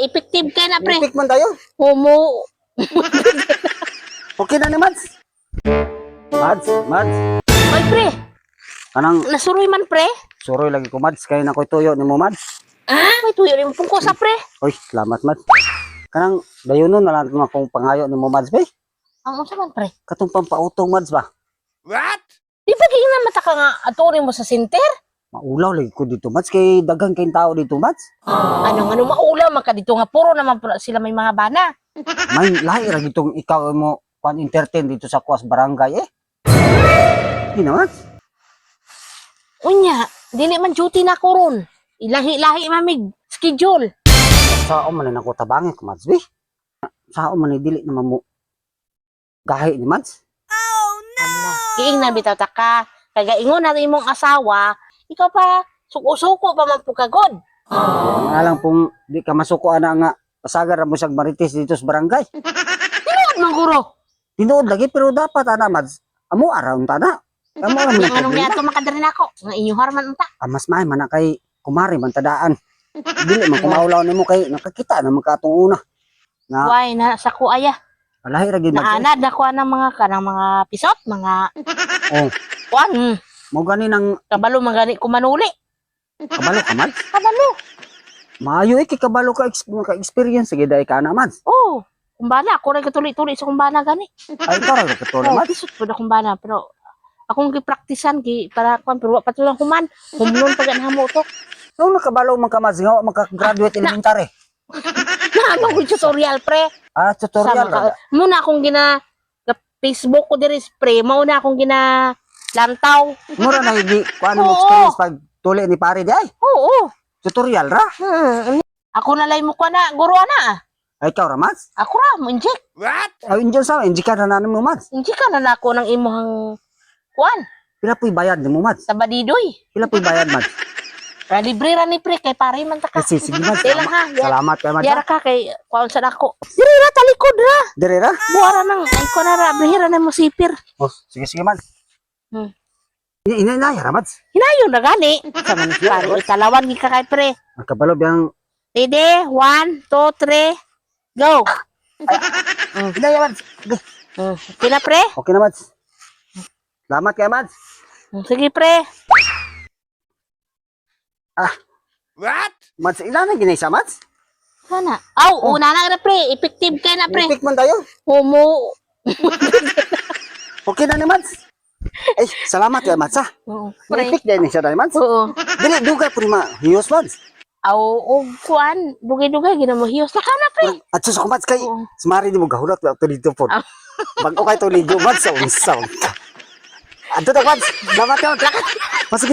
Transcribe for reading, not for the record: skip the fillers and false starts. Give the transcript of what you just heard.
effective kay na pre. Ipik man tayo. Homo. Okay na ni Mads. Mads. Oy pre, Kanang nasuroy man pre. suroy lagi ko Mads. Kaya na ko'y tuyo ni mo Mads. May tuyo rin pong ko sa pre. Oy, salamat Mads. Kanang dayonon na lang akong pangayo ni mo Mads ba? Ang unsa man pre? Katong pampautong Mads ba? Di ba gina mata ka nga aturin mo sa center? Maulaw lagi ko dito Mads. Kay daghang kayong tao dito Mads. Ano maulaw man ka dito nga puro naman sila may mga bana. May lahi ra gitong ikaw mo pan entertain dito sa Kuwas Barangay eh. Hindi na Mads. Unya, dili man duty na ko ron. Ilahi-lahi mamig schedule. Sao man na ko tabangi ko Mads be? Sao man ni dili naman mo gahi ni Mads? Kiing na bitaw ta ka. Kaya ingon na imong asawa, ikaw pa suko-suko pa man pugagod. Nga lang pong di ka masuko ana nga pasagar mo siyang marites dito sa barangay. Tinuod man guro. Tinuod lagi pero dapat ana Mads. Amo around ta na. Amo ra man Anong niya to makadari nako? Nga inyo harman unta. Mas maay man na kay kumari man tadaan. Dili man kumaulaw nimo kay nakakita na magkatong una. Nga Why na sa kuaya? alahi ra gid Mads. Naanad na kuha ng mga kanang mga pisot, mga Oh, kuan. mo gani nang Kabalo magani kumanuli. kabalo ka Mads. Kabalo. Maayo kay kabalo ka experience sige dai ka na Mads. Oh, kumbana ako rin katuli-tuli sa kumbana gani. Ay tara ka to Oh, Mads. pisot pud kumbana pero akong gipraktisan gi para kuan pero wa pa tulang human. Humnon pag anhamo to. Nung nakabalo man ka Mads nga wa man ka graduate elementary. Na ano ko tutorial pre. Ah, tutorial ra. Muna akong gina sa Facebook ko diri spray, mao na akong gina lantaw. Mura na hindi kuan mo Oo. experience pag tuli ni pare di ay. Oo. Tutorial ra. Ako na lay mo ko na guro na. Ay ikaw ra Mads. Ako ra mo inject. Ay injon sa indika na mo Mads. Inject ka na nako ng imong kuan Pila puy bayad nimo Mads? sa badidoy. Pila puy bayad Mads? Ra libre ra ni pre kay pare man ta ka. Kasi sige Mads. Dili lang ha. Salamat kay Mads. Yara ka kay kuan sa dako. Diri ra talikod ra. Dire ra. Buara nang ay ko na ra brihira na mo sipir. Oh, sige Mads. Hmm. Ina ra Mads. Hinayon na gani. Sa man pare italawan gi ka kay pre. Magkabalo biyang Ready? 1, 2, 3, go! Ina Mads. Okay na, pre? Okay na Mads. Salamat kay Mads. Sige, pre. Mads ila na ginay sa Mads. Sana. Aw, una na, pre. Effective kay na, pre. Ipik man tayo. Homo. Okay na ni Mads. Ay, salamat kay Mads ha. Oo, pre. Ipik din ni siya dai Mads. Oo. Dili dugay prima hiyos Mads. Aw, og kuan. Dugay-dugay, ginamahiyos na ka na, pre. At sus ko Mads kay Oo. sumari di mo gahulat to dito po. Ah. Bago kay to ligo Mads sa unsa. Adto ta Mads. Salamat ka. Masige